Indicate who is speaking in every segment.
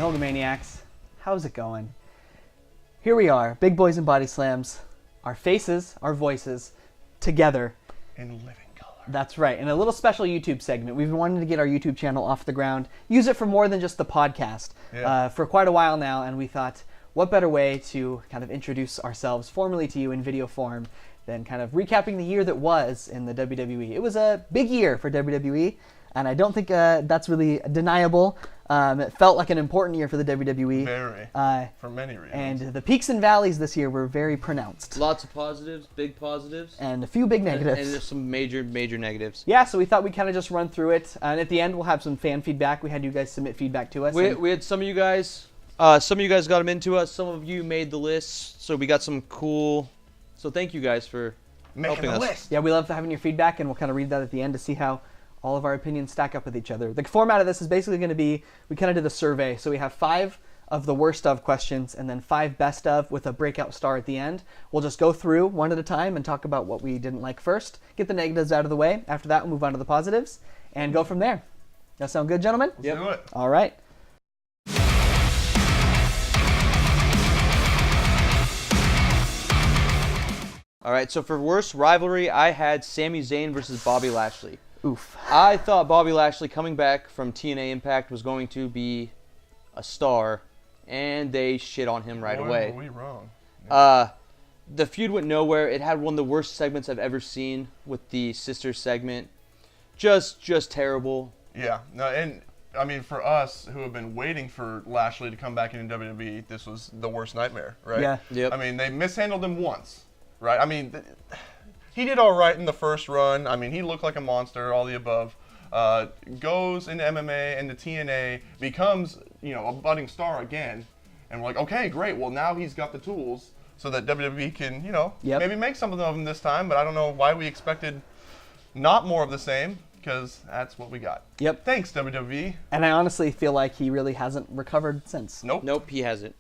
Speaker 1: Hulkamaniacs, how's it going? Here we are, big boys in body slams, our faces, our voices, together.
Speaker 2: In living color.
Speaker 1: That's right, in a little special YouTube segment. We've been wanting to get our YouTube channel off the ground, use it for more than just the podcast for quite a while now, and we thought, what better way to kind of introduce ourselves formally to you in video form than kind of recapping the year that was in the WWE. It was a big year for WWE, and I don't think that's really deniable. It felt like an important year for the WWE.
Speaker 2: Very, for many reasons.
Speaker 1: And the peaks and valleys this year were very pronounced.
Speaker 3: Lots of positives, big positives.
Speaker 1: And a few big negatives.
Speaker 3: And there's some major negatives.
Speaker 1: Yeah, so we thought we'd kind of just run through it. And at the end, we'll have some fan feedback. We had you guys submit feedback to us.
Speaker 3: We had some of you guys got them into us. Some of you made the list. So we got some cool... So thank you guys for helping us.
Speaker 1: List. Yeah, we love having your feedback, and we'll kind of read that at the end to see how all of our opinions stack up with each other. The format of this is basically going to be, we kind of did a survey. So we have 5 of the worst of questions and then 5 best of with a breakout star at the end. We'll just go through one at a time and talk about what we didn't like first, get the negatives out of the way. After that, we'll move on to the positives and go from there. That sound good, gentlemen?
Speaker 2: Let's do it.
Speaker 1: All right.
Speaker 3: All right, so for worst rivalry, I had Sami Zayn versus Bobby Lashley.
Speaker 1: Oof.
Speaker 3: I thought Bobby Lashley coming back from TNA Impact was going to be a star, and they shit on him right away.
Speaker 2: Were we wrong?
Speaker 3: Yeah. The feud went nowhere. It had one of the worst segments I've ever seen with the sister segment. Just terrible.
Speaker 2: Yeah. No, and I mean, for us who have been waiting for Lashley to come back into WWE, this was the worst nightmare, right?
Speaker 1: Yeah.
Speaker 3: Yep.
Speaker 2: I mean, they mishandled him once, right? I mean, he did all right in the first run. I mean, he looked like a monster, all the above. Goes into MMA, into TNA, becomes, a budding star again. And we're like, okay, great. Well, now he's got the tools so that WWE can, maybe make something of him this time. But I don't know why we expected not more of the same, because that's what we got.
Speaker 1: Yep.
Speaker 2: Thanks, WWE.
Speaker 1: And I honestly feel like he really hasn't recovered since.
Speaker 3: Nope, he hasn't.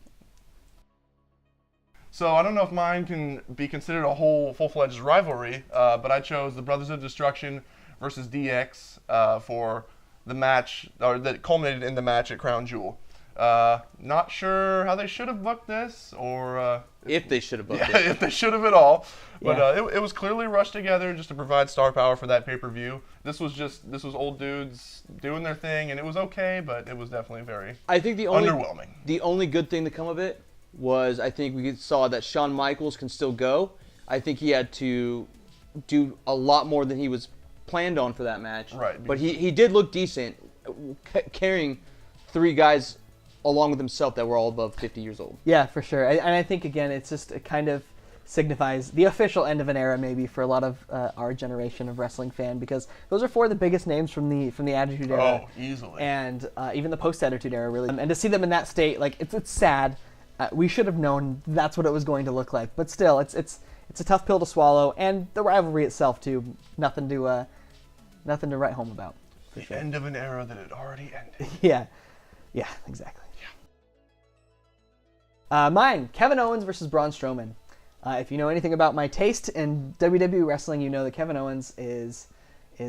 Speaker 2: So I don't know if mine can be considered a whole full-fledged rivalry, but I chose the Brothers of Destruction versus DX for the match, or that culminated in the match at Crown Jewel. Not sure how they should have booked this, or
Speaker 3: if they should have booked it.
Speaker 2: If they should have at all. But it was clearly rushed together just to provide star power for that pay-per-view. This was old dudes doing their thing, and it was okay, but it was definitely very underwhelming.
Speaker 3: The only good thing to come of it was I think we saw that Shawn Michaels can still go. I think he had to do a lot more than he was planned on for that match.
Speaker 2: Right.
Speaker 3: But he did look decent, carrying 3 guys along with himself that were all above 50 years old.
Speaker 1: Yeah, for sure. And I think, again, it kind of signifies the official end of an era maybe for a lot of our generation of wrestling fan, because those are 4 of the biggest names from the Attitude Era.
Speaker 2: Oh, easily.
Speaker 1: And even the post-Attitude Era, really. And to see them in that state, like, it's sad. We should have known that's what it was going to look like. But still, it's a tough pill to swallow. And the rivalry itself, too, nothing to write home about.
Speaker 2: The end of an era that had already ended.
Speaker 1: Yeah, exactly. Yeah. Mine, Kevin Owens versus Braun Strowman. If you know anything about my taste in WWE wrestling, you know that Kevin Owens is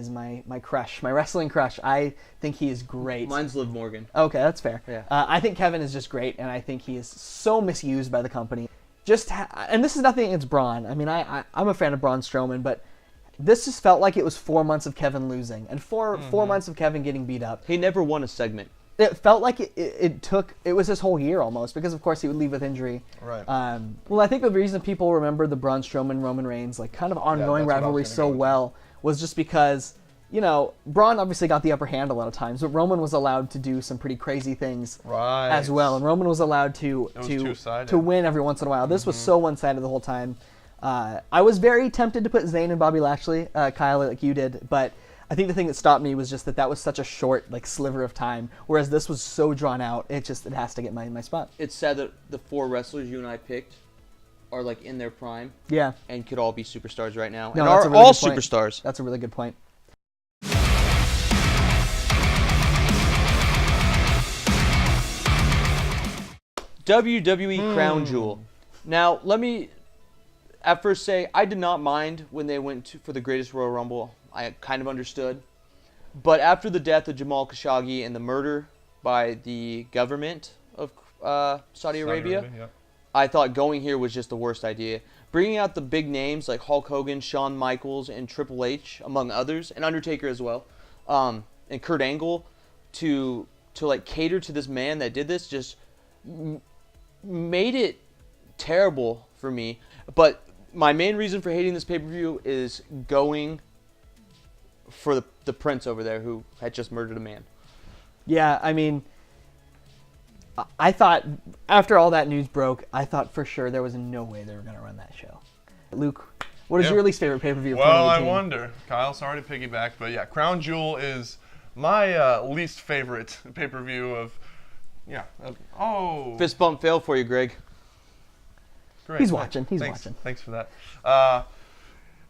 Speaker 1: my crush, my wrestling crush. I think he is great.
Speaker 3: Mine's Liv Morgan.
Speaker 1: Okay, that's fair.
Speaker 3: Yeah.
Speaker 1: I think Kevin is just great, and I think he is so misused by the company. And this is nothing against Braun. I mean, I'm a fan of Braun Strowman, but this just felt like it was 4 months of Kevin losing and 4 months of Kevin getting beat up.
Speaker 3: He never won a segment.
Speaker 1: It felt like it was his whole year almost, because of course he would leave with injury.
Speaker 2: Right.
Speaker 1: Well, I think the reason people remember the Braun Strowman Roman Reigns like kind of ongoing rivalry so well was just because Braun obviously got the upper hand a lot of times, but Roman was allowed to do some pretty crazy things as well, and Roman was allowed to win every once in a while. This was so one-sided the whole time. I was very tempted to put Zayn and Bobby Lashley, Kyle, like you did, but I think the thing that stopped me was just that was such a short sliver of time, whereas this was so drawn out. It has to get my spot.
Speaker 3: It's sad that the 4 wrestlers you and I picked are in their prime.
Speaker 1: Yeah.
Speaker 3: And could all be superstars right now.
Speaker 1: No,
Speaker 3: and
Speaker 1: that's
Speaker 3: are
Speaker 1: a really
Speaker 3: all
Speaker 1: good point.
Speaker 3: Superstars.
Speaker 1: That's a really good point.
Speaker 3: WWE Crown Jewel. Now, let me at first say I did not mind when they went for the Greatest Royal Rumble. I kind of understood. But after the death of Jamal Khashoggi and the murder by the government of Saudi Arabia.
Speaker 2: Yeah.
Speaker 3: I thought going here was just the worst idea. Bringing out the big names like Hulk Hogan, Shawn Michaels, and Triple H, among others, and Undertaker as well, and Kurt Angle, to like cater to this man that did this, just made it terrible for me. But my main reason for hating this pay-per-view is going for the prince over there who had just murdered a man.
Speaker 1: Yeah, I mean, I thought after all that news broke, I thought for sure there was no way they were going to run that show. Luke, what is your least favorite pay-per-view?
Speaker 2: Well, I wonder. Kyle, sorry to piggyback, but yeah, Crown Jewel is my least favorite pay-per-view of,
Speaker 3: Fist bump fail for you, Greg.
Speaker 2: Great.
Speaker 1: He's watching.
Speaker 2: Thanks for that.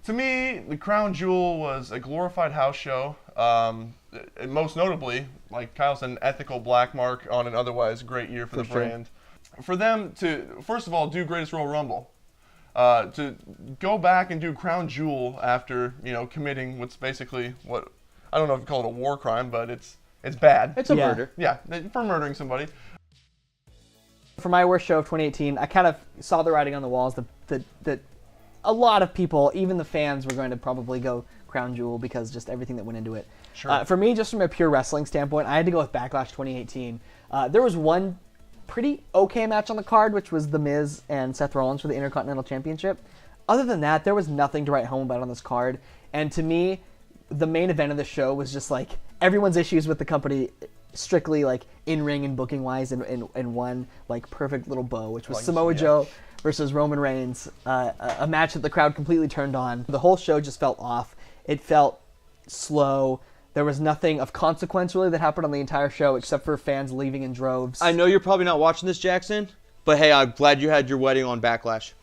Speaker 2: To me, the Crown Jewel was a glorified house show. And most notably, like Kyle said, an ethical black mark on an otherwise great year for the brand. For them to, first of all, do Greatest Royal Rumble, to go back and do Crown Jewel after committing what's basically what I don't know if you call it a war crime, but it's bad.
Speaker 3: It's a murder.
Speaker 2: Yeah, for murdering somebody.
Speaker 1: For my worst show of 2018, I kind of saw the writing on the walls that a lot of people, even the fans, were going to probably go Crown Jewel because just everything that went into it.
Speaker 2: Sure.
Speaker 1: For me, just from a pure wrestling standpoint, I had to go with Backlash 2018. There was one pretty okay match on the card, which was The Miz and Seth Rollins for the Intercontinental Championship. Other than that, there was nothing to write home about on this card. And to me, the main event of the show was just like everyone's issues with the company strictly like in-ring and booking-wise in one like perfect little bow, which was Samoa Joe versus Roman Reigns, a match that the crowd completely turned on. The whole show just felt off. It felt slow. There was nothing of consequence really that happened on the entire show except for fans leaving in droves.
Speaker 3: I know you're probably not watching this, Jackson, but hey, I'm glad you had your wedding on Backlash.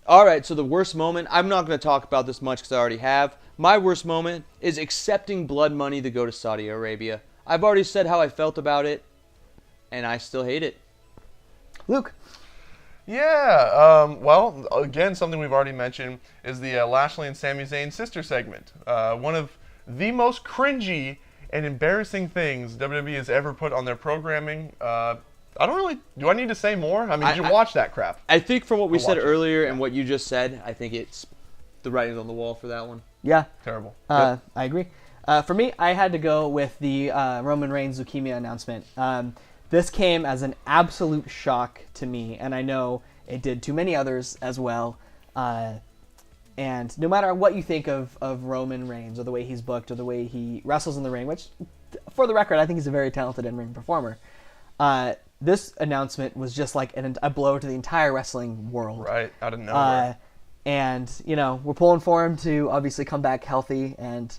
Speaker 3: All right, so the worst moment, I'm not going to talk about this much because I already have. My worst moment is accepting blood money to go to Saudi Arabia. I've already said how I felt about it, and I still hate it.
Speaker 1: Luke.
Speaker 2: Yeah, well, again, something we've already mentioned is the Lashley and Sami Zayn sister segment. One of the most cringy and embarrassing things WWE has ever put on their programming. Do I need to say more? I mean, did you watch that crap?
Speaker 3: I think from what we said earlier and what you just said, I think it's the writing's on the wall for that one.
Speaker 1: Yeah.
Speaker 2: Terrible.
Speaker 1: I agree. For me, I had to go with the Roman Reigns leukemia announcement. This came as an absolute shock to me, and I know it did to many others as well. And no matter what you think of Roman Reigns or the way he's booked or the way he wrestles in the ring, which, for the record, I think he's a very talented in-ring performer, this announcement was just like a blow to the entire wrestling world.
Speaker 2: Right, out of nowhere.
Speaker 1: And, we're pulling for him to obviously come back healthy and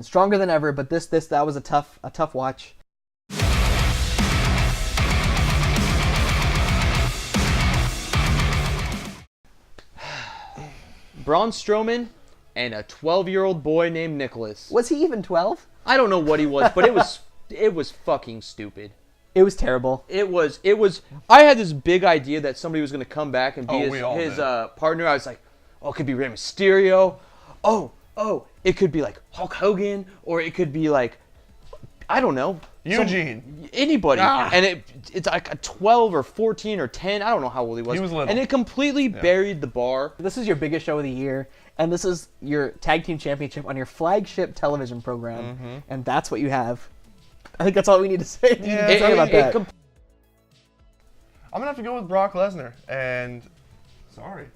Speaker 1: stronger than ever, but that was a tough watch.
Speaker 3: Braun Strowman and a 12-year-old boy named Nicholas.
Speaker 1: Was he even 12?
Speaker 3: I don't know what he was, but it was fucking stupid.
Speaker 1: It was terrible.
Speaker 3: It was. I had this big idea that somebody was going to come back and be his partner. I was like, oh, it could be Rey Mysterio. Oh, it could be like Hulk Hogan, or it could be like, I don't know,
Speaker 2: Eugene.
Speaker 3: Anybody. And it's like a 12 or 14 or 10. I don't know how old he was.
Speaker 2: He was little.
Speaker 3: And it completely buried the bar.
Speaker 1: This is your biggest show of the year, and this is your tag team championship on your flagship television program, and that's what you have. I think that's all we need to say.
Speaker 2: I'm going to have to go with Brock Lesnar, and sorry.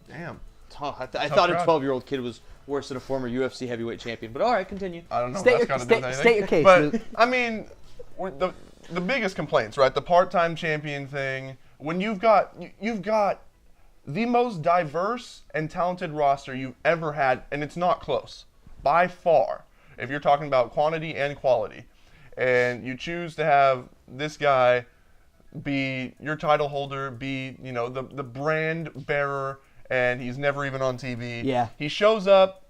Speaker 2: Damn.
Speaker 3: I thought a 12-year-old kid was worse than a former UFC heavyweight champion, but all right, continue.
Speaker 2: I don't know what that's got to do with anything.
Speaker 1: State your case,
Speaker 2: but,
Speaker 1: Luke.
Speaker 2: I mean, the biggest complaints, right? The part-time champion thing. When you've got the most diverse and talented roster you've ever had, and it's not close, by far, if you're talking about quantity and quality. And you choose to have this guy be your title holder, be, the brand bearer, and he's never even on TV.
Speaker 1: Yeah.
Speaker 2: He shows up,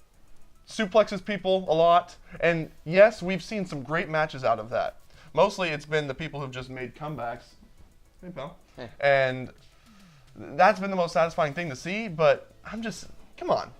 Speaker 2: suplexes people a lot, and yes, we've seen some great matches out of that. Mostly it's been the people who've just made comebacks. Hey, pal.
Speaker 3: Hey.
Speaker 2: And that's been the most satisfying thing to see, but come on.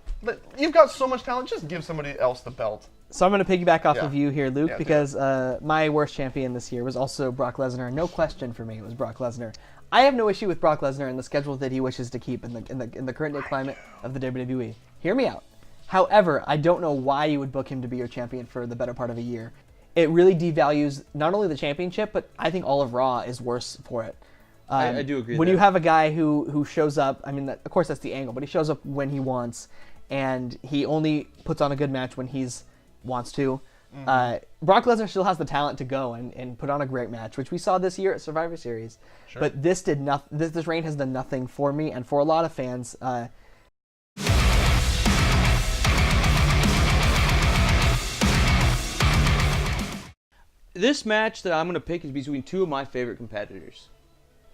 Speaker 2: You've got so much talent, just give somebody else the belt.
Speaker 1: So I'm going to piggyback off
Speaker 2: Yeah.
Speaker 1: of you here, Luke,
Speaker 2: Yeah,
Speaker 1: because my worst champion this year was also Brock Lesnar. No question for me, it was Brock Lesnar. I have no issue with Brock Lesnar and the schedule that he wishes to keep in the current day climate of the WWE. Hear me out. However, I don't know why you would book him to be your champion for the better part of a year. It really devalues not only the championship, but I think all of Raw is worse for it.
Speaker 3: I do agree.
Speaker 1: When you have a guy who shows up, I mean, of course that's the angle, but he shows up when he wants, and he only puts on a good match when he's wants to. Brock Lesnar still has the talent to go and put on a great match, which we saw this year at Survivor Series.
Speaker 2: Sure.
Speaker 1: But this did nothing. This reign has done nothing for me and for a lot of fans.
Speaker 3: This match that I'm going to pick is between two of my favorite competitors,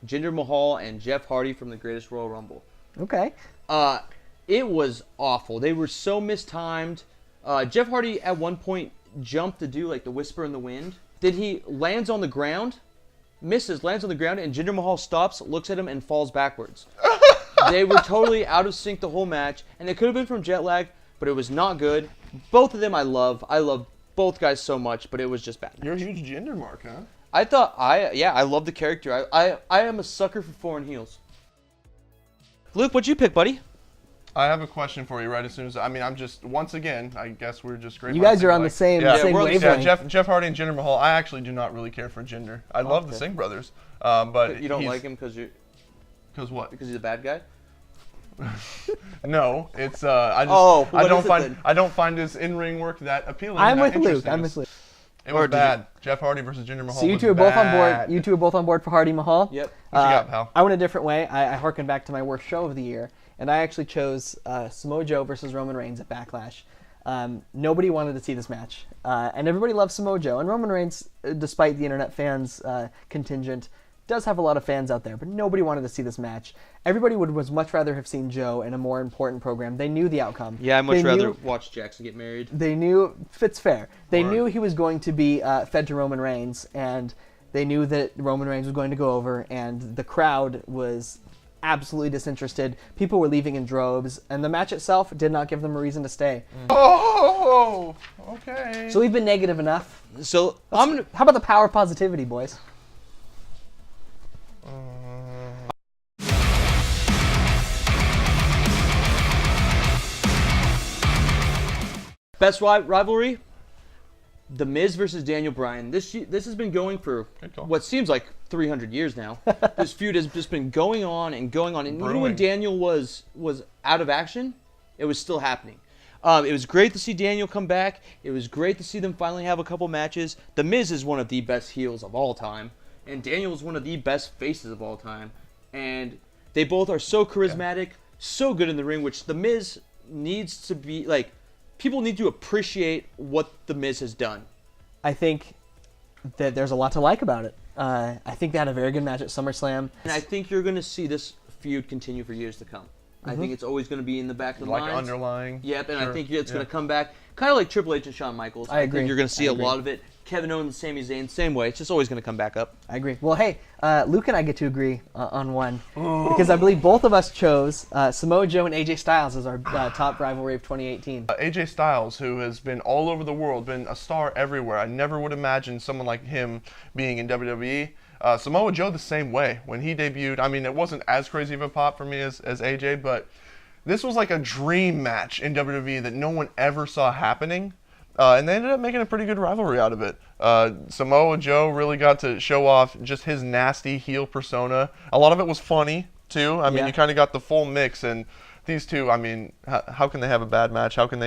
Speaker 3: Jinder Mahal and Jeff Hardy from the Greatest Royal Rumble.
Speaker 1: Okay.
Speaker 3: It was awful. They were so mistimed. Jeff Hardy at one point jumped to do like the whisper in the wind. Then he lands on the ground, misses, lands on the ground, and Jinder Mahal stops, looks at him, and falls backwards. They were totally out of sync the whole match, and it could have been from jet lag, but it was not good. Both of them I love. I love both guys so much, but it was just bad.
Speaker 2: You're a huge gender mark, huh?
Speaker 3: I love the character. I am a sucker for foreign heels. Luke, what'd you pick, buddy?
Speaker 2: I have a question for you right as soon as I'm just once again. I guess we're just great.
Speaker 1: You guys are on the same wavelength.
Speaker 2: Yeah, Jeff Hardy and Jinder Mahal. I actually do not really care for Jinder. I love the Singh brothers, but
Speaker 3: you don't like him because
Speaker 2: what?
Speaker 3: Because he's a bad guy.
Speaker 2: No, it's I don't find his in-ring work that appealing.
Speaker 1: I'm with Luke.
Speaker 2: It was bad. Jeff Hardy versus Jinder Mahal.
Speaker 1: So you two are both on board. You two are both on board for Hardy Mahal.
Speaker 3: Yep.
Speaker 2: What you got, pal?
Speaker 1: I went a different way. I harkened back to my worst show of the year, and I actually chose Samoa Joe versus Roman Reigns at Backlash. Nobody wanted to see this match, and everybody loves Samoa Joe. And Roman Reigns, despite the internet fans contingent, does have a lot of fans out there, but nobody wanted to see this match. Everybody was much rather have seen Joe in a more important program. They knew the outcome.
Speaker 3: Yeah, I'd much rather watch Jackson get married.
Speaker 1: They knew, fits fair. They knew he was going to be fed to Roman Reigns, and they knew that Roman Reigns was going to go over, and the crowd was absolutely disinterested. People were leaving in droves, and the match itself did not give them a reason to stay.
Speaker 2: Oh, okay.
Speaker 1: So we've been negative enough.
Speaker 3: So
Speaker 1: how about the power of positivity, boys?
Speaker 3: Best rivalry? The Miz versus Daniel Bryan. This has been going for what seems like 300 years now. This feud has just been going on and going on. And even when Daniel was out of action, it was still happening. It was great to see Daniel come back. It was great to see them finally have a couple matches. The Miz is one of the best heels of all time. And Daniel is one of the best faces of all time. And they both are so charismatic, so good in the ring, which The Miz needs to be, like, people need to appreciate what The Miz has done.
Speaker 1: I think that there's a lot to like about it. I think they had a very good match at SummerSlam.
Speaker 3: And I think you're going to see this feud continue for years to come. I think it's always going to be in the back of the minds.
Speaker 2: Like underlying.
Speaker 3: Yep, and I think it's going to come back kind of like Triple H and Shawn Michaels.
Speaker 1: I agree.
Speaker 3: Think you're going to see a lot of it. Kevin Owens and Sami Zayn, same way. It's just always going to come back up.
Speaker 1: I agree. Well, hey, Luke and I get to agree on one because I believe both of us chose Samoa Joe and AJ Styles as our top rivalry of 2018.
Speaker 2: AJ Styles, who has been all over the world, been a star everywhere. I never would imagine someone like him being in WWE. Samoa Joe the same way. When he debuted, I mean, it wasn't as crazy of a pop for me as AJ, but this was like a dream match in WWE that no one ever saw happening. And they ended up making a pretty good rivalry out of it. Samoa Joe really got to show off just his nasty heel persona. A lot of it was funny, too. I mean, you kind of got the full mix. And these two, I mean, how can they have a bad match? How can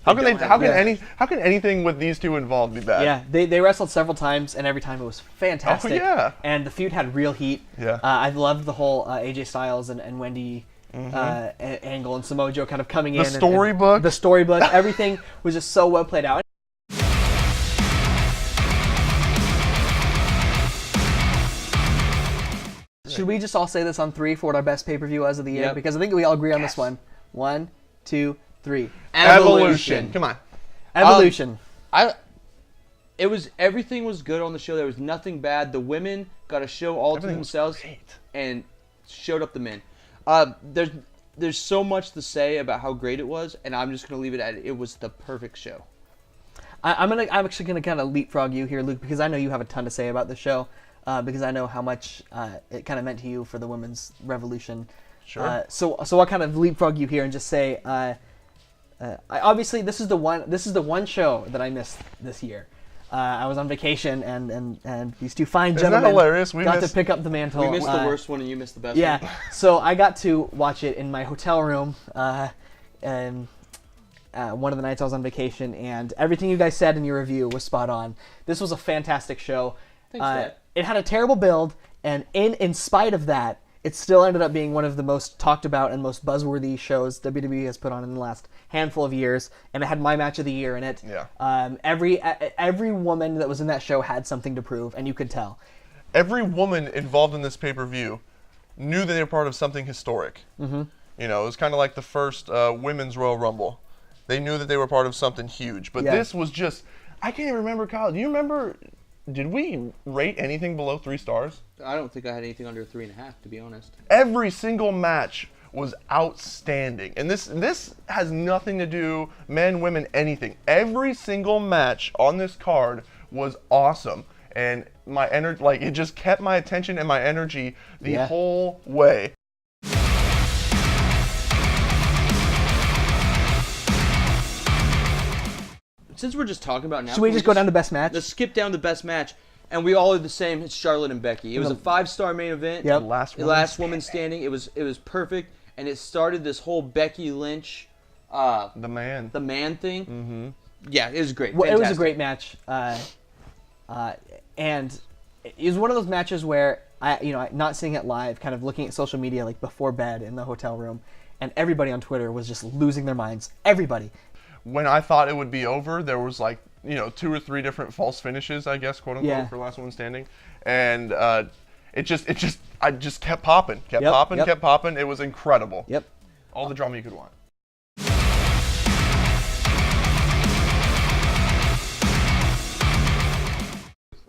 Speaker 2: anything with these two involved be bad?
Speaker 1: Yeah, they wrestled several times, and every time it was fantastic.
Speaker 2: Oh, yeah.
Speaker 1: And the feud had real heat.
Speaker 2: Yeah.
Speaker 1: I loved the whole AJ Styles and Wendy angle, and Samoa Joe kind of coming in. The storybook, everything was just so well played out. Should we just all say this on 3 for what our best pay-per-view was of the year?
Speaker 3: Yep.
Speaker 1: Because I think we all agree on this one. 1, 2, 3.
Speaker 3: Evolution.
Speaker 2: Come on.
Speaker 1: Evolution.
Speaker 3: Everything was good on the show. There was nothing bad. The women got to show all to themselves and showed up the men. There's so much to say about how great it was, and I'm just going to leave it at it was the perfect show.
Speaker 1: I'm actually gonna kind of leapfrog you here, Luke, because I know you have a ton to say about the show, because I know how much it kind of meant to you for the women's revolution.
Speaker 2: Sure.
Speaker 1: So I'll kind of leapfrog you here and just say, obviously this is the one show that I missed this year. I was on vacation, and these two fine gentlemen
Speaker 2: that hilarious?
Speaker 1: got to pick up the mantle.
Speaker 3: We missed the worst one, and you missed the best one.
Speaker 1: Yeah, so I got to watch it in my hotel room, and one of the nights I was on vacation, and everything you guys said in your review was spot on. This was a fantastic show.
Speaker 3: Thanks, Dad.
Speaker 1: It had a terrible build, and in spite of that, it still ended up being one of the most talked about and most buzzworthy shows WWE has put on in the last handful of years, and it had my match of the year in it.
Speaker 2: Yeah.
Speaker 1: Every woman that was in that show had something to prove, and you could tell.
Speaker 2: Every woman involved in this pay-per-view knew that they were part of something historic. Mm-hmm. You know, it was kind of like the first women's Royal Rumble. They knew that they were part of something huge. But this was just, I can't even remember, Kyle. Do you remember, did we rate anything below 3 stars?
Speaker 3: I don't think I had anything under 3.5, to be honest.
Speaker 2: Every single match was outstanding. And this has nothing to do, men, women, anything. Every single match on this card was awesome. And my energy, like, it just kept my attention and my energy the whole way.
Speaker 3: Since we're just talking about now,
Speaker 1: Should we just go down to best match?
Speaker 3: Let's skip down to best match, and we all are the same. It's Charlotte and Becky. It was a 5-star main event.
Speaker 1: Yep.
Speaker 2: The
Speaker 3: Last woman standing. It was perfect, and it started this whole Becky Lynch,
Speaker 2: the man
Speaker 3: thing.
Speaker 2: Mm-hmm.
Speaker 3: Yeah, it was great.
Speaker 1: Well, it was a great match, and it was one of those matches where not seeing it live, kind of looking at social media like before bed in the hotel room, and everybody on Twitter was just losing their minds. Everybody.
Speaker 2: When I thought it would be over, there was like 2 or 3 different false finishes, I guess, quote unquote, for last one standing, and I just kept popping, kept popping. It was incredible.
Speaker 1: Yep.
Speaker 2: All the drama you could want.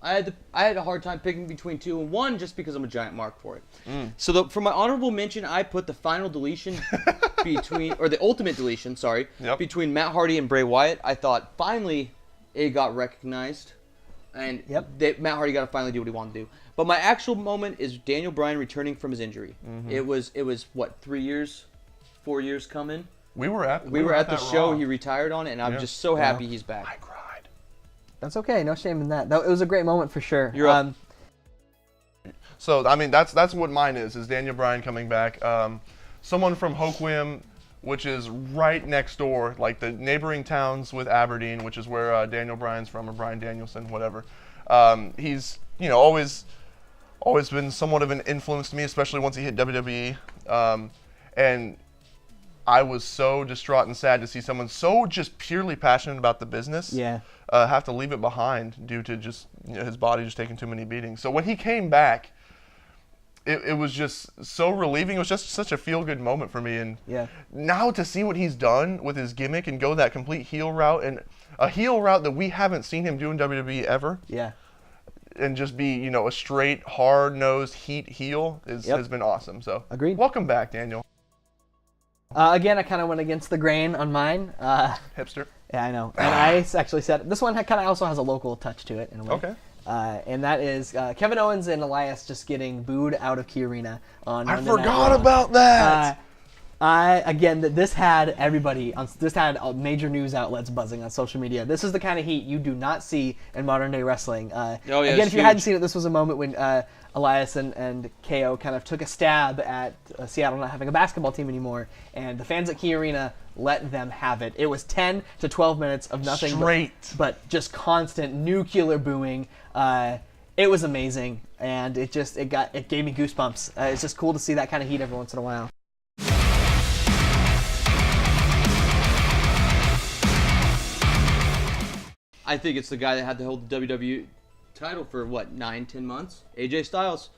Speaker 3: I had a hard time picking between 2 and 1 just because I'm a giant mark for it. So for my honorable mention, I put the final deletion the ultimate deletion, between Matt Hardy and Bray Wyatt. I thought finally it got recognized, and Matt Hardy got to finally do what he wanted to do. But my actual moment is Daniel Bryan returning from his injury. Mm-hmm. It was what, 3 years, 4 years coming.
Speaker 2: We were at
Speaker 3: the show. Raw. He retired on it, and I'm just so happy he's back.
Speaker 2: I cried.
Speaker 1: That's okay. No shame in that. It was a great moment for sure.
Speaker 3: You're up.
Speaker 2: So I mean, that's what mine is Daniel Bryan coming back. Someone from Hoquiam, which is right next door, like the neighboring towns with Aberdeen, which is where Daniel Bryan's from, or Bryan Danielson, whatever. He's always been somewhat of an influence to me, especially once he hit WWE. And I was so distraught and sad to see someone so just purely passionate about the business have to leave it behind due to just his body just taking too many beatings. So when he came back, it was just so relieving. It was just such a feel-good moment for me. And now to see what he's done with his gimmick and go that complete heel route, and a heel route that we haven't seen him do in WWE ever. Yeah. And just be, a straight, hard-nosed heat heel has been awesome. So
Speaker 1: agreed.
Speaker 2: Welcome back, Daniel.
Speaker 1: Again, I kind of went against the grain on mine.
Speaker 2: Hipster.
Speaker 1: Yeah, I know. And I actually said this one kind of also has a local touch to it in a way.
Speaker 2: Okay.
Speaker 1: And that is Kevin Owens and Elias just getting booed out of Key Arena on Monday
Speaker 2: I forgot about that.
Speaker 1: This had everybody this had major news outlets buzzing on social media. This is the kind of heat you do not see in modern day wrestling. If you hadn't seen it, this was a moment when Elias and KO kind of took a stab at Seattle not having a basketball team anymore, and the fans at Key Arena let them have it. It was 10 to 12 minutes of nothing but just constant nuclear booing. It was amazing, and it gave me goosebumps. It's just cool to see that kind of heat every once in a while.
Speaker 3: I think it's the guy that had to hold the WWE title for 9-10 months. AJ Styles.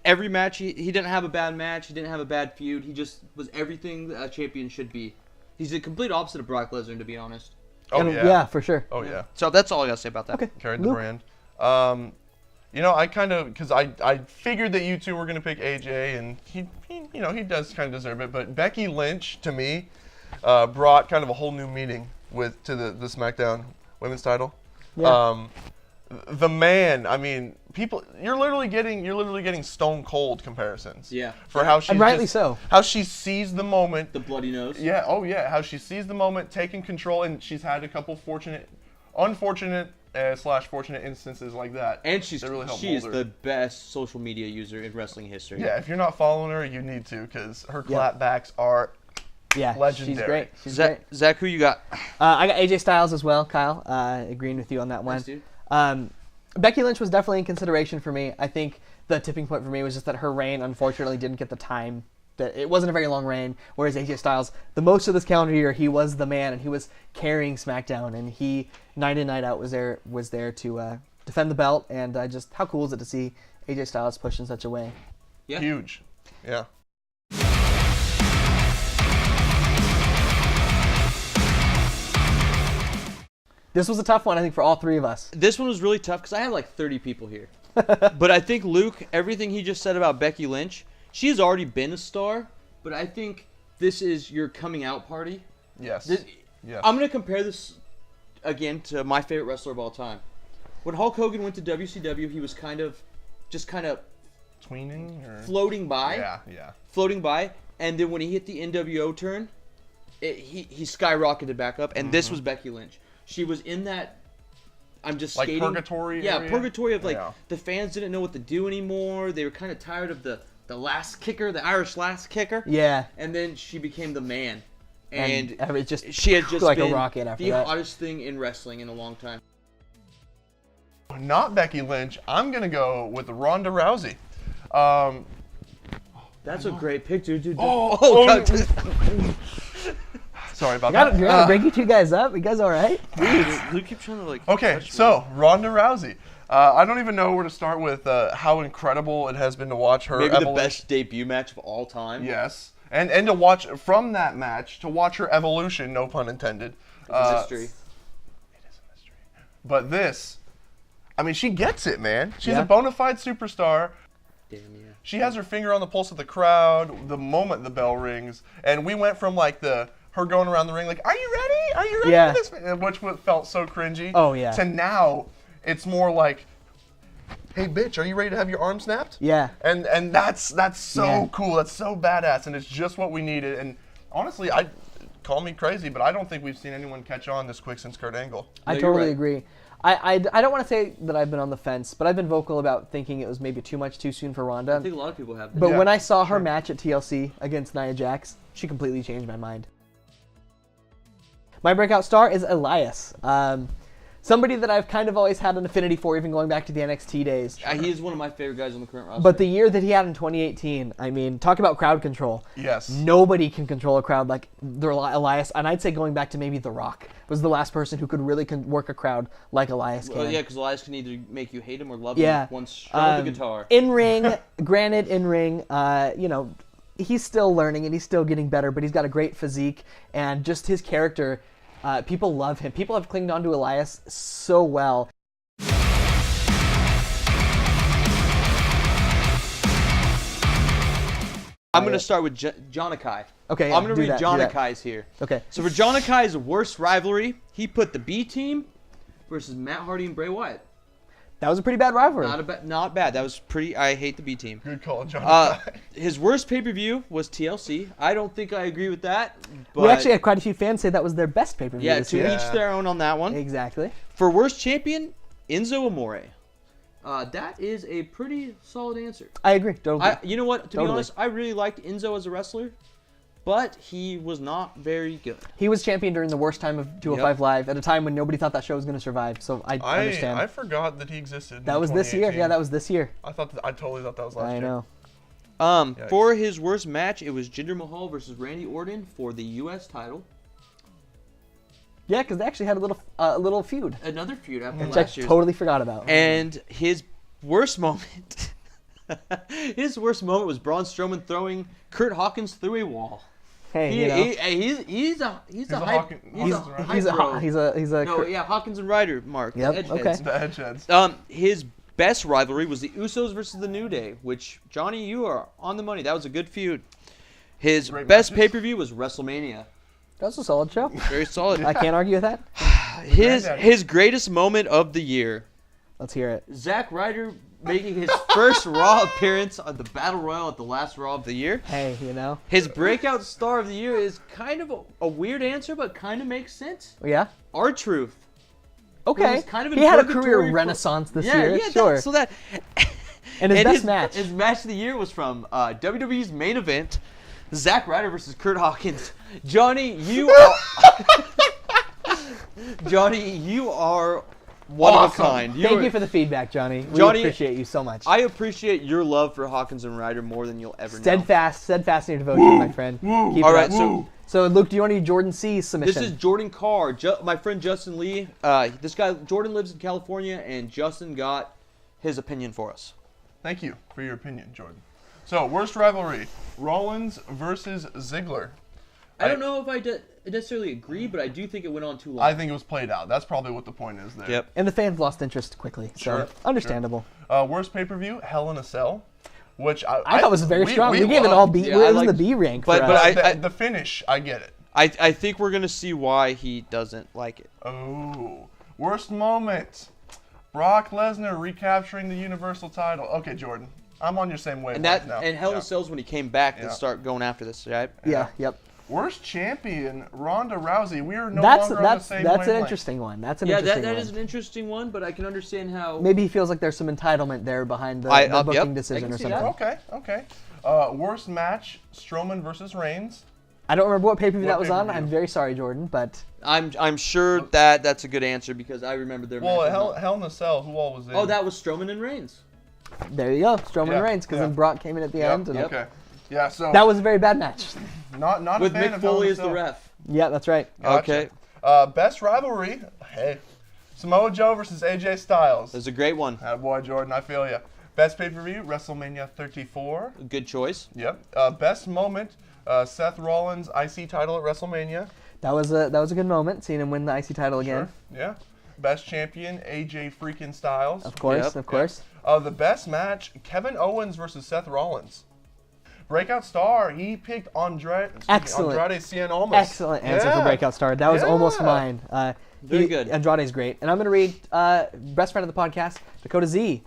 Speaker 3: Every match he didn't have a bad match. He didn't have a bad feud. He just was everything a champion should be. He's the complete opposite of Brock Lesnar, to be honest.
Speaker 1: Yeah, for sure.
Speaker 2: Oh yeah.
Speaker 3: So that's all I gotta say about that.
Speaker 1: Okay.
Speaker 2: Carried the brand. I kind of, because I figured that you two were gonna pick AJ, and he does kind of deserve it. But Becky Lynch to me brought kind of a whole new meaning to the SmackDown women's title.
Speaker 1: Yeah.
Speaker 2: The man, I mean, people, you're literally getting Stone Cold comparisons.
Speaker 3: Yeah.
Speaker 2: For how she
Speaker 1: And rightly so.
Speaker 2: How she sees the moment.
Speaker 3: The bloody nose.
Speaker 2: Yeah. Oh yeah. How she sees the moment, taking control, and she's had a couple unfortunate / fortunate instances like that.
Speaker 3: And she's
Speaker 2: that really help
Speaker 3: she is
Speaker 2: mold her.
Speaker 3: the best social media user in wrestling history.
Speaker 2: Yeah. If you're not following her, you need to, because her clapbacks are
Speaker 1: Yeah,
Speaker 2: legendary.
Speaker 1: she's great. She's
Speaker 3: Zach,
Speaker 1: great.
Speaker 3: Zach, who you got?
Speaker 1: I got AJ Styles as well, Kyle. Agreeing with you on that one.
Speaker 3: Thanks, dude.
Speaker 1: Becky Lynch was definitely in consideration for me. I think the tipping point for me was just that her reign, unfortunately, didn't get the time. That it wasn't a very long reign. Whereas AJ Styles, the most of this calendar year, he was the man and he was carrying SmackDown, and he night in night out was there to defend the belt. And just how cool is it to see AJ Styles push in such a way?
Speaker 3: Yeah.
Speaker 2: Huge. Yeah.
Speaker 1: This was a tough one, I think, for all three of us.
Speaker 3: This one was really tough because I had like 30 people here. But I think Luke, everything he just said about Becky Lynch, she has already been a star, but I think this is your coming out party.
Speaker 2: Yes. Yes.
Speaker 3: I'm going to compare this again to my favorite wrestler of all time. When Hulk Hogan went to WCW, he was kind of
Speaker 2: tweening or
Speaker 3: floating by.
Speaker 2: Yeah.
Speaker 3: Floating by. And then when he hit the NWO turn, he skyrocketed back up. And this was Becky Lynch. She was in that, I'm just
Speaker 2: like
Speaker 3: skating.
Speaker 2: purgatory.
Speaker 3: Yeah,
Speaker 2: area?
Speaker 3: purgatory of like
Speaker 2: Yeah.
Speaker 3: the fans didn't know what to do anymore. They were kind of tired of the last kicker, the Irish last kicker.
Speaker 1: Yeah.
Speaker 3: And then she became the man. And
Speaker 1: it just
Speaker 3: she had just
Speaker 1: like
Speaker 3: been
Speaker 1: a rocket after
Speaker 3: the
Speaker 1: that.
Speaker 3: hottest thing in wrestling in a long time.
Speaker 2: Not Becky Lynch. I'm gonna go with Ronda Rousey.
Speaker 3: That's a great pick, dude.
Speaker 2: God. Sorry about that.
Speaker 1: You gotta break you two guys up. You guys all right?
Speaker 3: Luke keeps trying to like.
Speaker 2: Okay, so Ronda Rousey. I don't even know where to start with how incredible it has been to watch her.
Speaker 3: Maybe
Speaker 2: evolution.
Speaker 3: the best debut match of all time.
Speaker 2: Yes, and to watch from that match, to watch her evolution, no pun intended.
Speaker 3: It's a mystery.
Speaker 2: It is a mystery. But this, I mean, she gets it, man. She's
Speaker 1: Yeah.
Speaker 2: a bona fide superstar.
Speaker 3: Damn yeah.
Speaker 2: She has her finger on the pulse of the crowd the moment the bell rings, and we went from like her going around the ring like, "Are you ready? Are you ready
Speaker 1: Yeah.
Speaker 2: for this?" Which felt so cringy.
Speaker 1: Oh, yeah.
Speaker 2: To now, it's more like, "Hey, bitch, are you ready to have your arm snapped?"
Speaker 1: Yeah.
Speaker 2: And that's so
Speaker 1: Yeah.
Speaker 2: cool. That's so badass, and it's just what we needed. And honestly, call me crazy, but I don't think we've seen anyone catch on this quick since Kurt Angle.
Speaker 1: I
Speaker 3: you're
Speaker 1: totally
Speaker 3: right.
Speaker 1: agree. I don't want to say that I've been on the fence, but I've been vocal about thinking it was maybe too much too soon for Ronda.
Speaker 3: I think a lot of people have.
Speaker 1: But
Speaker 2: Yeah,
Speaker 1: when I saw her match at TLC against Nia Jax, she completely changed my mind. My breakout star is Elias. Somebody that I've kind of always had an affinity for, even going back to the NXT days.
Speaker 3: He is one of my favorite guys on the current roster.
Speaker 1: But the year that he had in 2018, I mean, talk about crowd control.
Speaker 2: Yes.
Speaker 1: Nobody can control a crowd like Elias, and I'd say going back to maybe The Rock was the last person who could really work a crowd like Elias can.
Speaker 3: Well, yeah, because Elias can either make you hate him or love
Speaker 1: Yeah.
Speaker 3: him once struck the guitar.
Speaker 1: In ring, granted, he's still learning and he's still getting better, but he's got a great physique and just his character. People love him. People have clinged on to Elias so well.
Speaker 3: I'm going to start with Jonakai.
Speaker 1: Okay,
Speaker 3: I'm going
Speaker 1: do
Speaker 3: to read
Speaker 1: that, do that.
Speaker 3: Jonakai's here.
Speaker 1: Okay.
Speaker 3: So for Jonakai's worst rivalry, he put the B team versus Matt Hardy and Bray Wyatt.
Speaker 1: That was a pretty bad rivalry.
Speaker 3: Not bad. That was pretty. I hate the B team.
Speaker 2: Good call, John.
Speaker 3: His worst pay-per-view was TLC. I don't think I agree with that. But
Speaker 1: We actually had quite a few fans say that was their best pay-per-view
Speaker 3: yeah,
Speaker 1: this
Speaker 3: to
Speaker 1: year.
Speaker 3: each their own on that one.
Speaker 1: Exactly.
Speaker 3: For worst champion, Enzo Amore. That is a pretty solid answer.
Speaker 1: I agree. Totally.
Speaker 3: You know what? To
Speaker 1: Totally.
Speaker 3: be honest, I really liked Enzo as a wrestler, but he was not very good.
Speaker 1: He was champion during the worst time of 205
Speaker 3: Yep.
Speaker 1: Live at a time when nobody thought that show was going to survive. So I understand.
Speaker 2: I forgot that he existed.
Speaker 1: That was this year. Yeah, that was this year.
Speaker 2: I totally thought that was last
Speaker 1: I
Speaker 2: year.
Speaker 1: know.
Speaker 3: For his worst match, it was Jinder Mahal versus Randy Orton for the U.S. title.
Speaker 1: Yeah, because they actually had a little feud,
Speaker 3: Another feud after
Speaker 1: which I
Speaker 3: last year's.
Speaker 1: totally forgot about.
Speaker 3: And his worst moment, was Braun Strowman throwing Kurt Hawkins through a wall.
Speaker 1: Hey,
Speaker 3: He's a hype. Hawkins and Ryder, Mark.
Speaker 1: Yep,
Speaker 3: The Edgeheads.
Speaker 1: okay.
Speaker 2: The Edgeheads.
Speaker 3: His best rivalry was the Usos versus the New Day, which, Johnny, you are on the money. That was a good feud. His
Speaker 2: Great
Speaker 3: best
Speaker 2: matches.
Speaker 3: pay-per-view was WrestleMania.
Speaker 1: That was a solid show.
Speaker 3: Very solid.
Speaker 1: I can't argue with that.
Speaker 3: His greatest moment of the year.
Speaker 1: Let's hear it.
Speaker 3: Zack Ryder making his first Raw appearance on the Battle Royal at the last Raw of the year.
Speaker 1: Hey,
Speaker 3: His breakout star of the year is kind of a weird answer, but kind of makes sense.
Speaker 1: Yeah?
Speaker 3: R-Truth.
Speaker 1: Okay.
Speaker 3: Kind of
Speaker 1: he had a career renaissance this year.
Speaker 3: Yeah,
Speaker 1: sure.
Speaker 3: And
Speaker 1: his best match.
Speaker 3: His match of the year was from WWE's main event, Zack Ryder versus Kurt Hawkins. Johnny, you are one of a kind.
Speaker 1: Thank you for the feedback, Johnny. We appreciate you so much.
Speaker 3: I appreciate your love for Hawkins and Ryder more than you'll ever know.
Speaker 1: Steadfast in your devotion, my friend. Keep
Speaker 3: All
Speaker 1: it
Speaker 3: right,
Speaker 1: up. So, Luke, do you want to do Jordan C's submission?
Speaker 3: This is Jordan Carr. My friend Justin Lee. This guy, Jordan, lives in California, and Justin got his opinion for us.
Speaker 2: Thank you for your opinion, Jordan. So, worst rivalry, Rollins versus Ziggler.
Speaker 3: I don't know if I necessarily agree, but I do think it went on too long.
Speaker 2: I think it was played out. That's probably what the point is there.
Speaker 3: Yep.
Speaker 1: And the fans lost interest quickly, so understandable.
Speaker 2: Sure. Worst pay-per-view, Hell in a Cell, which I thought
Speaker 1: was very strong. We gave it all B. Yeah, it was in the B rank.
Speaker 2: But the finish, I get it.
Speaker 3: I think we're going to see why he doesn't like it.
Speaker 2: Oh. Worst moment, Brock Lesnar recapturing the Universal title. Okay, Jordan, I'm on your same wavelength now.
Speaker 3: And Hell in a Cell when he came back to start going after this, right?
Speaker 1: Yeah, yep.
Speaker 2: Worst champion, Ronda Rousey. We are no longer on the same
Speaker 1: That's
Speaker 2: wavelength.
Speaker 1: an interesting one. That
Speaker 3: is an interesting one, but I can understand how...
Speaker 1: Maybe he feels like there's some entitlement there behind the booking decision or something.
Speaker 2: Okay. Worst match, Strowman versus Reigns.
Speaker 1: I don't remember what pay-per-view that was on. I'm very sorry, Jordan, but...
Speaker 3: I'm sure that's a good answer because I remember their match.
Speaker 2: Well, Hell in a Cell, who all was in?
Speaker 3: Oh, that was Strowman and Reigns.
Speaker 1: There you go, Strowman and Reigns, because then Brock came in at the end. And
Speaker 2: Okay. Yeah, so...
Speaker 1: That was a very bad match.
Speaker 2: Not
Speaker 3: with
Speaker 2: a fan
Speaker 3: Mick
Speaker 2: of Hell
Speaker 3: Foley
Speaker 2: in a
Speaker 3: as the
Speaker 2: Cell.
Speaker 3: ref.
Speaker 1: Yeah, that's right.
Speaker 2: Gotcha.
Speaker 3: Okay.
Speaker 2: Best rivalry, Samoa Joe versus AJ Styles.
Speaker 3: That's a great one.
Speaker 2: Boy, Jordan, I feel ya. Best pay-per-view, WrestleMania 34.
Speaker 3: Good choice.
Speaker 2: Yep. Best moment, Seth Rollins IC title at WrestleMania.
Speaker 1: That was a good moment, seeing him win the IC title again.
Speaker 2: Sure. Yeah. Best champion, AJ freaking Styles.
Speaker 1: Of course.
Speaker 2: The best match, Kevin Owens versus Seth Rollins. Breakout star, he picked Andrade Cien Almas.
Speaker 1: Excellent answer for Breakout Star. That was almost mine.
Speaker 3: Very good.
Speaker 1: Andrade's great. And I'm going to read best friend of the podcast, Dakota Z.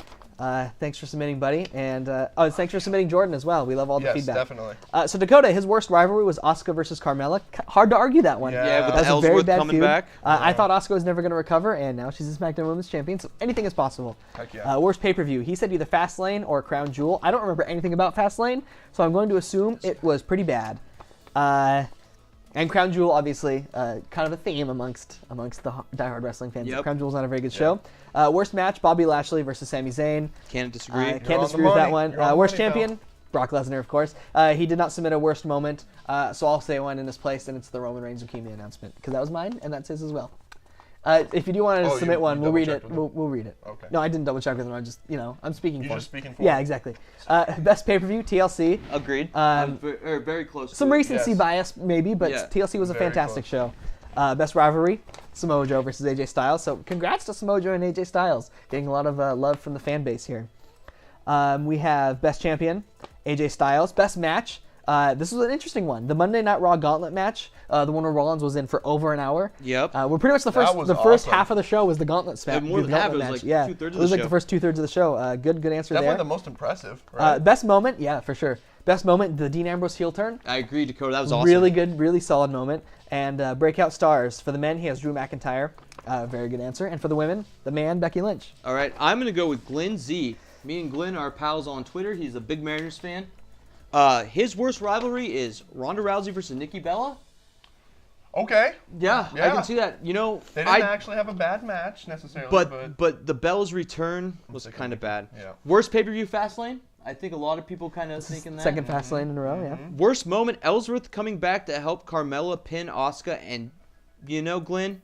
Speaker 1: Thanks for submitting, buddy. And thanks for submitting, Jordan, as well. We love all the feedback.
Speaker 2: Yes, definitely.
Speaker 1: So Dakota, his worst rivalry was Asuka versus Carmella. Hard to argue that one.
Speaker 2: Yeah,
Speaker 3: with
Speaker 1: That's
Speaker 3: Ellsworth
Speaker 1: a very bad
Speaker 3: coming
Speaker 1: feud.
Speaker 3: back.
Speaker 1: I thought Asuka was never going to recover, and now she's the SmackDown Women's Champion, so anything is possible.
Speaker 2: Heck yeah.
Speaker 1: Worst pay-per-view. He said either Fastlane or Crown Jewel. I don't remember anything about Fastlane, so I'm going to assume it was pretty bad. And Crown Jewel, obviously, kind of a theme amongst the diehard wrestling fans.
Speaker 3: Yep.
Speaker 1: Crown Jewel's not a very good show. Worst match, Bobby Lashley versus Sami Zayn.
Speaker 3: Can't disagree.
Speaker 1: Can't disagree with that one. Worst champion, Brock Lesnar, of course. He did not submit a worst moment, so I'll say one in his place, and it's the Roman Reigns leukemia announcement, because that was mine, and that's his as well. If you do want to submit one, we'll read it. We'll read it.
Speaker 2: Okay.
Speaker 1: No, I didn't double check with him. I'm just, I'm speaking for him.
Speaker 2: You're just speaking for
Speaker 1: Yeah,
Speaker 2: him.
Speaker 1: exactly. Best pay-per-view, TLC.
Speaker 3: Agreed. Very close.
Speaker 1: Some recency
Speaker 2: Yes.
Speaker 1: bias, maybe, but TLC was a
Speaker 2: Very
Speaker 1: fantastic show. Best rivalry, Samoa Joe versus AJ Styles. So congrats to Samoa Joe and AJ Styles. Getting a lot of love from the fan base here. We have best champion, AJ Styles. Best match, this was an interesting one. The Monday Night Raw Gauntlet match, the one where Rollins was in for over an hour.
Speaker 3: Yep.
Speaker 1: We're pretty much the first half of the show was the Gauntlet match.
Speaker 3: More than half, it was like 2/3 of the show.
Speaker 1: It was like the first 2/3 of the show. Good answer
Speaker 2: Definitely
Speaker 1: there.
Speaker 2: the most impressive, right?
Speaker 1: Best moment, yeah, for sure. Best moment, the Dean Ambrose heel turn.
Speaker 3: I agree, Dakota. That was awesome.
Speaker 1: Really good, really solid moment. And breakout stars. For the men, he has Drew McIntyre. Very good answer. And for the women, the man, Becky Lynch.
Speaker 3: All right, I'm going to go with Glenn Z. Me and Glenn are pals on Twitter. He's a big Mariners fan. His worst rivalry is Ronda Rousey versus Nikki Bella.
Speaker 2: Okay.
Speaker 3: Yeah, I can see that.
Speaker 2: They didn't actually have a bad match necessarily,
Speaker 3: but the Bella's return was kind of bad.
Speaker 2: Yeah.
Speaker 3: Worst pay-per-view, Fastlane. I think a lot of people kind of thinking that.
Speaker 1: Second Fastlane in a row, yeah.
Speaker 3: Worst moment, Ellsworth coming back to help Carmella pin Asuka, and Glenn,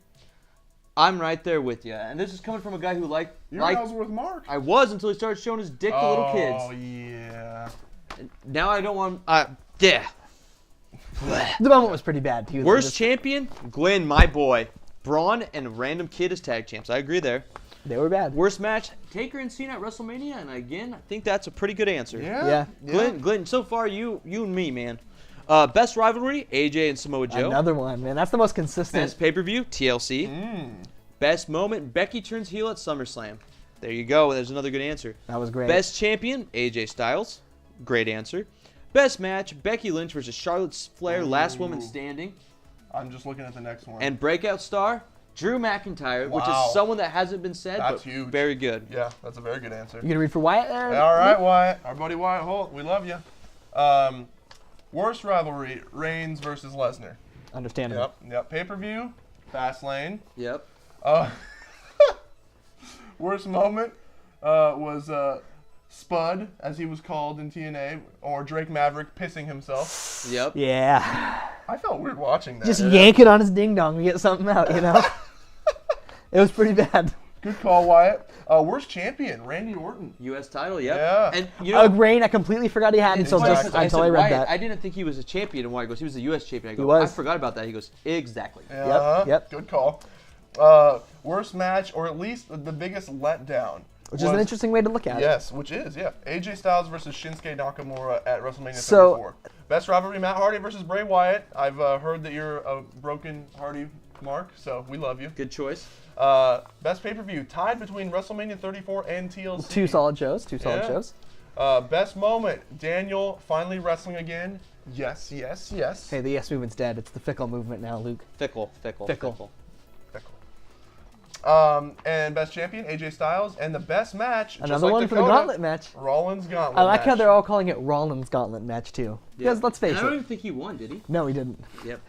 Speaker 3: I'm right there with you. And this is coming from a guy who liked
Speaker 2: Ellsworth Mark.
Speaker 3: I was until he started showing his dick to little kids.
Speaker 2: Oh yeah.
Speaker 3: Now I don't want. Yeah.
Speaker 1: The moment was pretty bad, too.
Speaker 3: Worst champion, Glenn, my boy. Braun and Random Kid as tag champs. I agree there.
Speaker 1: They were bad.
Speaker 3: Worst match, Taker and Cena at WrestleMania, and again, I think that's a pretty good answer.
Speaker 1: Yeah.
Speaker 3: Glenn, so far you and me, man. Best rivalry, AJ and Samoa Joe.
Speaker 1: Another one, man. That's the most consistent.
Speaker 3: Best pay-per-view, TLC. Best moment, Becky turns heel at SummerSlam. There you go. There's another good answer.
Speaker 1: That was great.
Speaker 3: Best champion, AJ Styles. Great answer. Best match, Becky Lynch versus Charlotte Flair, last woman standing.
Speaker 2: I'm just looking at the next one.
Speaker 3: And breakout star, Drew McIntyre, which is someone that hasn't been said,
Speaker 2: That's
Speaker 3: but
Speaker 2: huge.
Speaker 3: very good.
Speaker 2: Yeah, that's a very good answer.
Speaker 1: You gonna read for Wyatt there?
Speaker 2: All right, Wyatt. Our buddy Wyatt Holt. We love you. Worst rivalry, Reigns versus Lesnar.
Speaker 1: Understandable.
Speaker 2: Yep. Pay-per-view, Fastlane.
Speaker 3: Yep.
Speaker 2: Worst moment was Spud, as he was called in TNA, or Drake Maverick pissing himself.
Speaker 3: Yep.
Speaker 1: Yeah.
Speaker 2: I felt weird watching that.
Speaker 1: Just yanking on his ding dong to get something out, you know? It was pretty bad.
Speaker 2: Good call, Wyatt. Worst champion, Randy Orton.
Speaker 3: U.S. title, yep.
Speaker 2: Yeah.
Speaker 3: And you know,
Speaker 1: Reign, I completely forgot he had until
Speaker 2: Exactly.
Speaker 1: until I read
Speaker 3: Wyatt,
Speaker 1: that.
Speaker 3: I didn't think he was a champion. And Wyatt goes, he was a U.S. champion. I go,
Speaker 1: He was.
Speaker 3: I forgot about that. He goes, exactly.
Speaker 1: Yep.
Speaker 2: Good call. Worst match, or at least the biggest letdown.
Speaker 1: Which is an interesting way to look at it.
Speaker 2: Yes, which is, yeah. AJ Styles versus Shinsuke Nakamura at WrestleMania 34.
Speaker 1: So-
Speaker 2: Best rivalry, Matt Hardy versus Bray Wyatt. I've heard that you're a broken Hardy mark, so we love you.
Speaker 3: Good choice.
Speaker 2: Best pay-per-view, tied between WrestleMania 34 and TLC.
Speaker 1: Two solid shows.
Speaker 2: Best moment, Daniel finally wrestling again. Yes.
Speaker 1: Hey, the yes movement's dead. It's the fickle movement now, Luke.
Speaker 3: Fickle.
Speaker 2: Fickle. And best champion, AJ Styles. And the best match, just
Speaker 1: Another
Speaker 2: like
Speaker 1: one for
Speaker 2: Dakota,
Speaker 1: the gauntlet match.
Speaker 2: Rollins Gauntlet
Speaker 1: I like
Speaker 2: match.
Speaker 1: how they're all calling it Rollins Gauntlet match, too. Because let's face
Speaker 3: And I don't
Speaker 1: it.
Speaker 3: even think he won, did he?
Speaker 1: No, he didn't.
Speaker 3: Yep.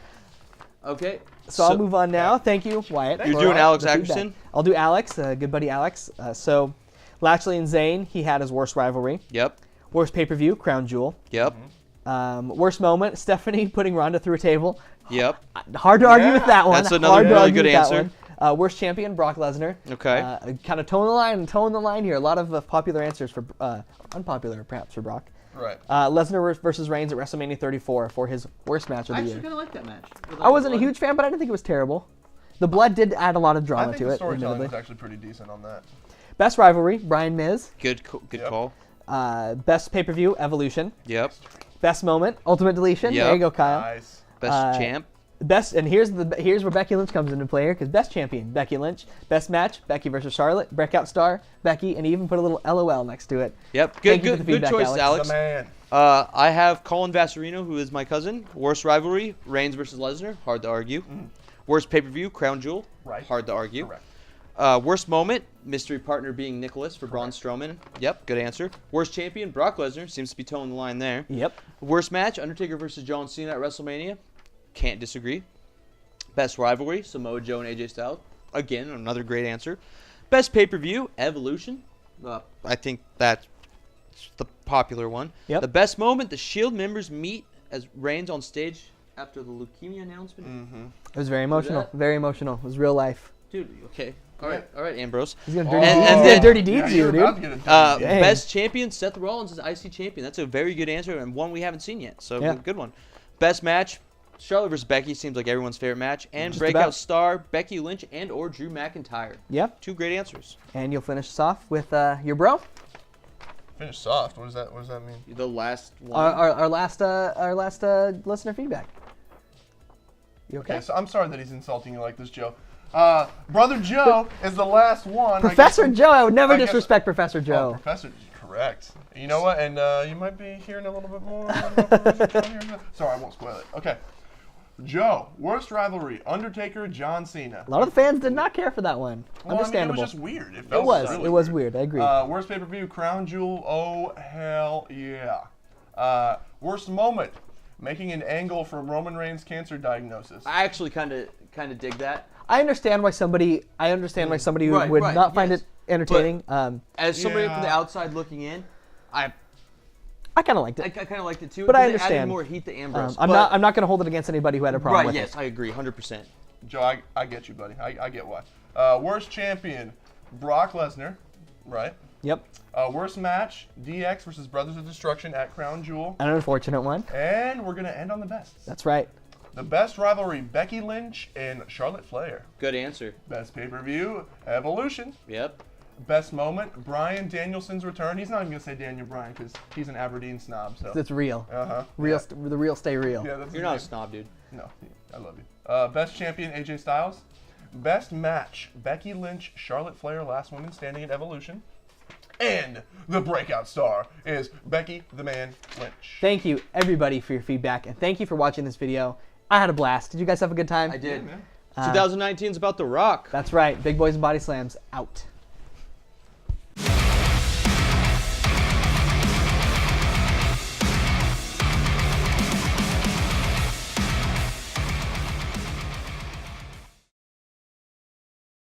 Speaker 3: Okay.
Speaker 1: So I'll move on now. Thank you, Wyatt.
Speaker 3: You're
Speaker 1: for
Speaker 3: doing
Speaker 1: the
Speaker 3: Alex
Speaker 1: feedback.
Speaker 3: Atkinson?
Speaker 1: I'll do Alex, good buddy Alex. So Lashley and Zayn, he had his worst rivalry.
Speaker 3: Yep.
Speaker 1: Worst pay-per-view, Crown Jewel.
Speaker 3: Yep.
Speaker 1: Worst moment, Stephanie putting Ronda through a table.
Speaker 3: Yep.
Speaker 1: Hard to argue with that one.
Speaker 3: That's another
Speaker 1: Hard to
Speaker 3: really
Speaker 1: argue
Speaker 3: good
Speaker 1: with that
Speaker 3: answer.
Speaker 1: one. Worst champion, Brock Lesnar.
Speaker 3: Okay.
Speaker 1: Kind of towing the line here. A lot of popular answers for unpopular perhaps for Brock.
Speaker 2: Right.
Speaker 1: Lesnar versus Reigns at WrestleMania 34 for his worst match of
Speaker 3: I
Speaker 1: the
Speaker 3: actually
Speaker 1: year.
Speaker 3: kind of like that match.
Speaker 1: I wasn't a huge fan, but I didn't think it was terrible. The blood did add a lot of
Speaker 2: I
Speaker 1: drama
Speaker 2: think
Speaker 1: to
Speaker 2: the
Speaker 1: it.
Speaker 2: storytelling
Speaker 1: Admittedly.
Speaker 2: was actually pretty decent on that.
Speaker 1: Best rivalry, Bryan Miz.
Speaker 3: Good
Speaker 2: Yep.
Speaker 3: call.
Speaker 1: Best pay-per-view, Evolution.
Speaker 3: Yep.
Speaker 1: Best moment, Ultimate Deletion.
Speaker 3: Yep.
Speaker 1: There you go, Kyle.
Speaker 2: Nice.
Speaker 3: Best champ.
Speaker 1: Best, and here's where Becky Lynch comes into play here, because best champion, Becky Lynch. Best match, Becky versus Charlotte. Breakout star, Becky, and he even put a little LOL next to it.
Speaker 3: Yep.
Speaker 1: Thank you for the
Speaker 3: Good
Speaker 1: feedback,
Speaker 3: choice,
Speaker 1: Alex.
Speaker 3: Alex.
Speaker 2: The man.
Speaker 3: I have Colin Vassarino, who is my cousin. Worst rivalry, Reigns versus Lesnar. Hard to argue. Worst pay-per-view, Crown Jewel.
Speaker 2: Right.
Speaker 3: Hard to argue.
Speaker 2: Correct.
Speaker 3: Worst moment, mystery partner being Nicholas for Braun Strowman. Yep, good answer. Worst champion, Brock Lesnar. Seems to be towing the line there.
Speaker 1: Yep.
Speaker 3: Worst match, Undertaker versus John Cena at WrestleMania. Can't disagree. Best rivalry, Samoa Joe and AJ Styles. Again, another great answer. Best pay-per-view, Evolution. I think that's the popular one.
Speaker 1: Yep.
Speaker 3: The best moment, the Shield members meet as Reigns on stage after the leukemia announcement.
Speaker 1: It was very emotional.
Speaker 3: that?
Speaker 1: Very emotional. It was real life.
Speaker 3: Dude, okay. All right, Ambrose.
Speaker 1: He's gonna
Speaker 3: And
Speaker 1: he's
Speaker 3: then-
Speaker 1: gonna dirty deeds
Speaker 2: you're
Speaker 1: you, dude.
Speaker 2: about to get a dirty
Speaker 1: Dang.
Speaker 3: Best champion, Seth Rollins is IC champion. That's a very good answer and one we haven't seen yet. So
Speaker 1: Yeah.
Speaker 3: good one. Best match, Charlotte versus Becky seems like everyone's favorite match. And
Speaker 1: Just
Speaker 3: breakout
Speaker 1: about.
Speaker 3: star, Becky Lynch and or Drew McIntyre.
Speaker 1: Yep.
Speaker 3: Two great answers.
Speaker 1: And you'll finish us off with your bro.
Speaker 2: Finish soft. What does that mean?
Speaker 3: The last one.
Speaker 1: Our last listener feedback. You okay?
Speaker 2: Okay, so I'm sorry that he's insulting you like this, Joe. Brother Joe is the last one.
Speaker 1: Professor Joe, I would never
Speaker 2: I guess-
Speaker 1: disrespect Professor
Speaker 2: Oh,
Speaker 1: Joe.
Speaker 2: Professor, correct. You know what? And you might be hearing a little bit more. Professor Joe here. Sorry, I won't spoil it. Okay. Joe, worst rivalry, Undertaker, John Cena.
Speaker 1: A lot of the fans did not care for that one.
Speaker 2: Well,
Speaker 1: Understandable.
Speaker 2: I mean, it was just weird. It
Speaker 1: It was weird. I agree.
Speaker 2: Worst pay-per-view, Crown Jewel. Oh, hell yeah. Worst moment, making an angle from Roman Reigns' cancer diagnosis.
Speaker 3: I actually kind of dig that.
Speaker 1: I understand why somebody who
Speaker 3: Right,
Speaker 1: would
Speaker 3: right,
Speaker 1: not find
Speaker 3: yes.
Speaker 1: it entertaining.
Speaker 3: As somebody from the
Speaker 2: Yeah.
Speaker 3: outside looking in,
Speaker 1: I kind of liked
Speaker 3: I
Speaker 1: it.
Speaker 3: kind of liked it too.
Speaker 1: But I
Speaker 3: 'cause it added
Speaker 1: understand.
Speaker 3: more heat to Ambrose.
Speaker 1: I'm
Speaker 3: but-
Speaker 1: not going to hold it against anybody who had a problem
Speaker 3: Right.
Speaker 1: with
Speaker 3: Yes,
Speaker 1: it.
Speaker 3: I agree, 100%.
Speaker 2: Joe, I get you, buddy. I get why. Worst champion, Brock Lesnar. Right.
Speaker 1: Yep.
Speaker 2: Worst match, DX versus Brothers of Destruction at Crown Jewel.
Speaker 1: An unfortunate one.
Speaker 2: And we're going to end on the best.
Speaker 1: That's right.
Speaker 2: The best rivalry, Becky Lynch and Charlotte Flair.
Speaker 3: Good answer.
Speaker 2: Best pay-per-view, Evolution.
Speaker 3: Yep.
Speaker 2: Best moment, Bryan Danielson's return. He's not even going to say Daniel Bryan because he's an Aberdeen snob. So.
Speaker 1: It's real.
Speaker 2: Uh-huh.
Speaker 1: Real.
Speaker 2: Yeah.
Speaker 1: The real stay real.
Speaker 2: Yeah, that's
Speaker 3: You're
Speaker 2: his
Speaker 3: not a
Speaker 2: name.
Speaker 3: snob, dude.
Speaker 2: No, I love you. Best champion, AJ Styles. Best match, Becky Lynch, Charlotte Flair, last woman standing at Evolution. And the breakout star is Becky the Man Lynch.
Speaker 1: Thank you, everybody, for your feedback, and thank you for watching this video. I had a blast. Did you guys have a good time?
Speaker 3: I did.
Speaker 2: Yeah, man.
Speaker 3: 2019 is about The Rock.
Speaker 1: That's right. Big Boys and Body Slams out.